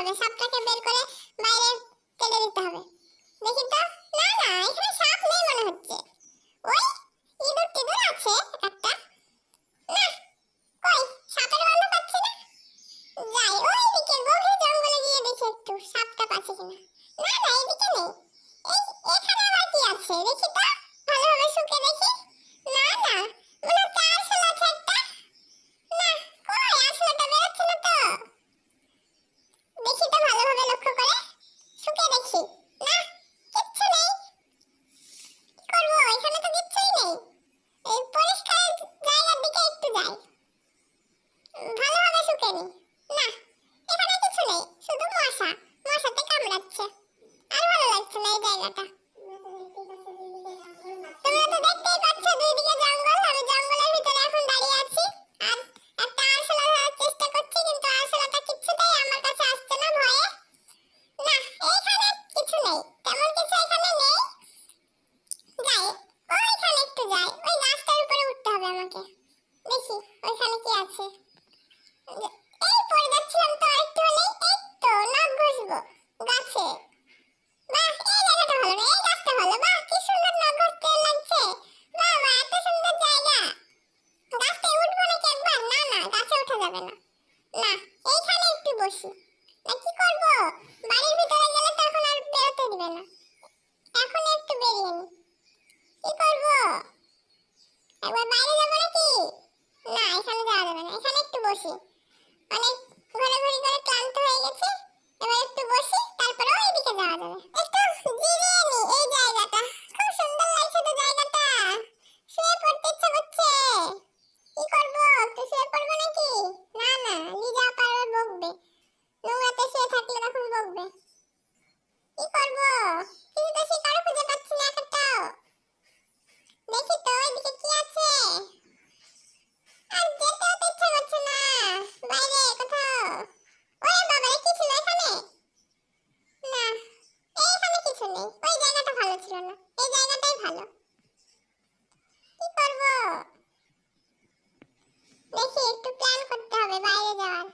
হবে, সাপটাকে বের করে বাইরে ফেলে দিতে হবে। দেখি তো, না না এখানে সাপ নেই মনে হচ্ছে। ওই ইঁদুর টিঁদুর আছে একটা। না, কই সাপের গন্ধ পাচ্ছি না। যাই ওইদিকে গভীর জঙ্গলে গিয়ে দেখি একটু সাপটা পাচ্ছি কিনা। না না এদিকে নেই। এই এখানে আবার কি আছে দেখি তো, ভালোভাবে শুকে দেখি। না না, মনে হচ্ছে আরশোলা আছে একটা। না, কই আরশোলাটা বেরোচ্ছে না তো। দেখি তো ভালোভাবে লক্ষ্য করে, শুকে দেখি। না, কিচ্ছু নেই। কি করবো, এখানে তো কিচ্ছুই নেই। এই পরিষ্কার জায়গার দিকে একটু যাই, ভালোভাবে শুকে নি। না, এখানে কিছু নেই, শুধু মশা, মশাতে কামড়াচ্ছে। আর ভালো লাগছে না এই জায়গাটা। তোমরা তো দেখতেই পাচ্ছ দুইদিকে জঙ্গল, আমি জঙ্গলের ভিতরে এখন দাঁড়িয়ে আছি। আর একটা আরশোলা ধরার চেষ্টা করছি, কিন্তু আরশোলাটা কিছুতেই আমার কাছে আসছে না ভয়ে। না, এইখানে কিছু নেই, তেমন কিছু এখানে নেই। যাই ওইখানে একটু যাই, ওই গাছটার উপরে উঠতে হবে আমাকে। দেখি ওইখানে কি আছে। এই পড়ে যাচ্ছিলাম তো, আরেকটু হলেই এই তো নখ ঘষবো গাছে। বাহ, এই জায়গাটা ভালো না, এই গাছটা ভালো। বাহ, কি সুন্দর নখ ঘষতে লাগছে। বাহ বাহ, এত সুন্দর জায়গা। গাছটায় উঠবো নাকি একবার? না না, গাছে ওঠা যাবে না। না, এইখানে একটু বসি। না কি করবো, বাড়ির ভিতরে গেলে তো এখন আর বেরোতে দিবে না। এখন একটু বেরিয়ে নি। কি করবো, একবার বাইরে যাবো নাকি? না, এখানে যাওয়া যাবে না, এখানে একটু বসি। অনেক ঘোরাঘুরি করে ক্লান্ত হয়ে গেছি, এবার একটু বসি, তারপরে ওইদিকে যাওয়া যাবে। একটু জিরিয়ে নি এই জায়গাটা, খুব সুন্দর লাগছে তো জায়গাটা। শুয়ে পড়তে ইচ্ছা করছে। কি করবো, একটু শুয়ে পড়বো নাকি? না না, লিজা আপা আবার বকবে, নোংরাতে শুয়ে থাকলে তখন বকবে। কি করবো, কিছু তো শিকারও খুঁজে পাচ্ছি না একটাও। দেখি তো ওইদিকে কি আছে। আর যেতেও তো ইচ্ছা করছে না বাইরে কোথাও। ওরে বাবা, কি ছিল এখানে? না, এইখানে কিছু নেই। ওই জায়গাটা ভালো ছিল না, এই জায়গাটাই ভালো। কি করব, দেখি একটু প্ল্যান করতে হবে বাইরে যাওয়ার।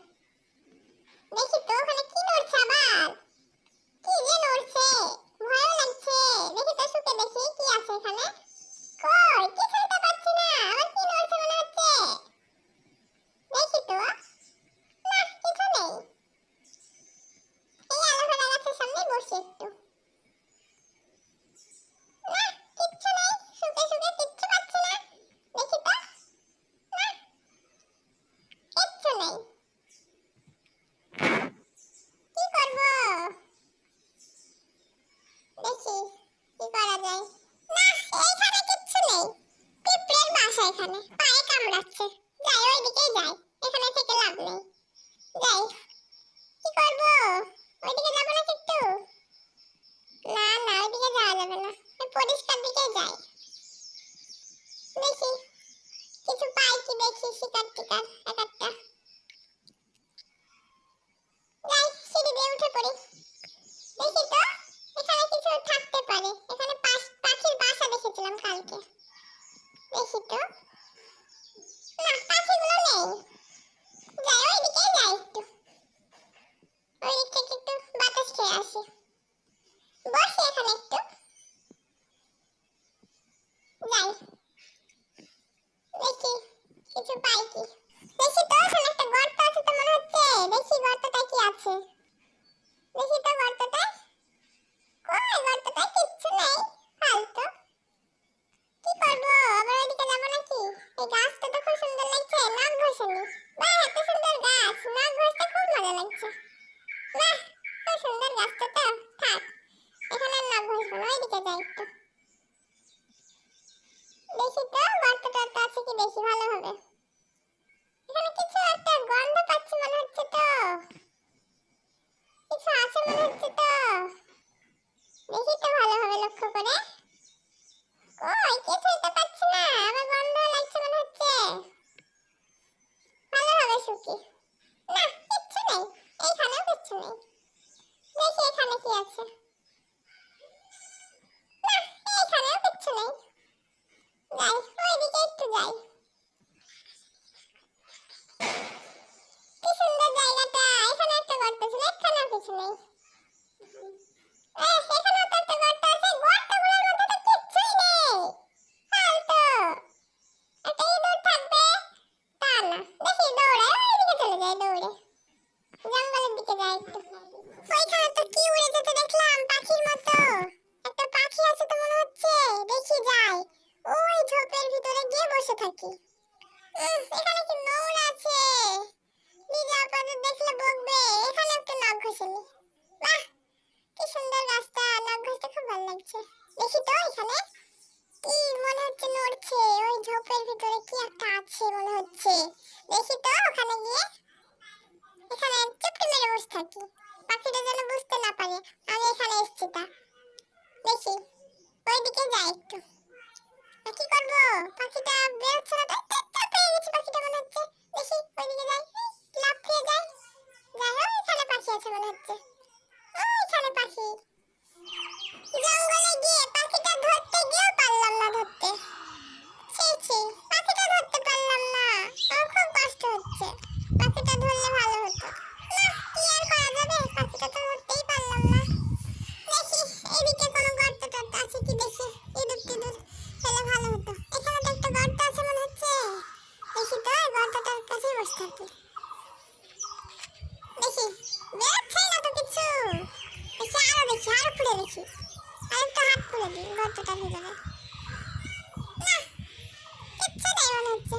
দেখি তো ওখানে কি নড়ছে আবার, কি যে নড়ছে, ভয়ও লাগছে। দেখি তো শুকে দেখি কি আছে এখানে। কই কিছুই তো পাচ্ছি না, আবার কি নড়ছে মনে হচ্ছে। দেখি তো, না কিছু নেই। এই আলোভেরা গাছের সামনে বসি একটু। না, কিচ্ছু নেই, শুকে শুকে কিচ্ছু পাচ্ছি না। দেখি তো, না কিচ্ছু নেই। কি করব, দেখি কি করা যায়। না, এইখানে কিচ্ছু নেই। পিঁপড়ের বাসা এখানে, পায়ে কামড়াচ্ছে। যাই ওইদিকেই যাই, এখানে থেকে লাভ নেই। যাই, কি করব, ওইদিকে যাবো নাকি একটু? না না, ওইদিকে যাওয়া যাবে না, ওই পরিষ্কার দিকে যাই। দেখি কিছু পাই কি, দেখি শিকার টিকার এক একটা। যাই সিঁড়ি দিয়ে উঠে পড়ি। দেখি তো, এখানে কিছু থাকতে পারে। এখানে পাখির বাসা দেখেছিলাম কালকে। দেখি তো, না পাখিগুলো নেই। যাই ওইদিকে যাই একটু, ওই দিক থেকে একটু বাতাস খেয়ে আসি। বসি এখানে একটু। যাই দেখি কিছু পাই কি। দেখি তো, এখানে একটা গর্ত আছে তো মনে হচ্ছে। দেখি গর্তটা কি আছে। দেখি তো গর্তটা, কই গর্তটা কিচ্ছু নেই, ফালতু। কি করবো, আবার ওইদিকে যাবো নাকি? এই গাছটা তো খুব সুন্দর লাগছে, নখ ঘষেনি। বাহ, এত সুন্দর গাছ, নখ ঘষতে খুব মজা লাগছে। বাহ, খুব সুন্দর গাছটা তো, থাক এখানে আর নখ ঘষবো না, ওইদিকে যাই একটু। দেখি তো গর্তটা তো আছে কি, দেখি ভালোভাবে। এখানে কিছু একটা গন্ধ পাচ্ছি মনে হচ্ছে তো, কিছু আছে মনে হচ্ছে তো। দেখি তো ভালোভাবে লক্ষ্য করে। কই কিছুই তো পাচ্ছি না, আবার গন্ধ লাগছে মনে হচ্ছে। ভালোভাবে শুকি। না কিচ্ছু নেই, এইখানেও কিচ্ছু নেই। দেখি এখানে কি আছে। না, এইখানেও কিচ্ছু নেই। যাই ওইদিকে একটু যাই। কি সুন্দর জায়গাটা, এখানে একটা গর্ত ছিল, এখানেও কিছু নেই। এখানেও তো একটা গর্ত আছে, গর্তগুলোর মধ্যে তো কিচ্ছুই নেই। ফালতু। একটা ইঁদুর থাকবে, তা না। দেখি দৌড়ায়, ওইদিকে চলে যায় দৌড়ে। জঙ্গলের দিকে যায় একটু। ওইখানে তো কি উড়ে যেতে দেখলাম, পাখির মতো। একটা পাখি আছে তো মনে হচ্ছে, দেখি যাই। ওই ঝোপের ভিতরে গিয়ে বসে থাকি। এখানে কি নোংরা আছে, নিজে আপাতত দেখলে বকবে। এখানে একটা নখ ঘষে নি। বাহ, কি সুন্দর রাস্তা, নখ ঘষতে খুব ভালো লাগছে। দেখি তো এখানে কি মনে হচ্ছে নড়ছে, ওই ঝোপের ভিতরে কি একটা আছে মনে হচ্ছে। দেখি তো ওখানে গিয়ে, এখানে চুপটি মেরে বসে থাকি, পাখিটা যেন বুঝতে না পারে আমি এখানে এসেছি। তা দেখি, ওইদিকে যাই একটু। কি করবো, পাখিটা বেরোচ্ছে না, তাই পেয়ে গেছি পাখিটা মনে হচ্ছে। দেখি ওইদিকে যাই, লাফিয়ে যাই। যাই হোক, এখানে পাখি আছে মনে হচ্ছে। ওইখানে পাখি। জঙ্গলে গিয়ে পাখিটা ধরতে গিয়েও পারলাম না ধরতে। ছি ছি, পাখিটা ধরতে পারলাম না, আমার খুব কষ্ট হচ্ছে। পাখিটা ধরলে ভালো হতো। না, কি আর করা যাবে, পাখিটা তো ধরতেই পারলাম না। দেখি এদিকে কোনো গর্ত টর্ত আছে কি দেখি, ইঁদুর টিঁদুর ফেলে ভালো হতো। এখানে তো একটা গর্ত আছে মনে হচ্ছে, দেখি তো গর্তটার কাছেই বসে থাকি। দেখি বেরোচ্ছেই না তো কিছু। দেখি আরো খুলে দেখি, আরেকটা হাত খুলে দিই গর্তটার ভিতরে। না, কিচ্ছু নেই মনে হচ্ছে।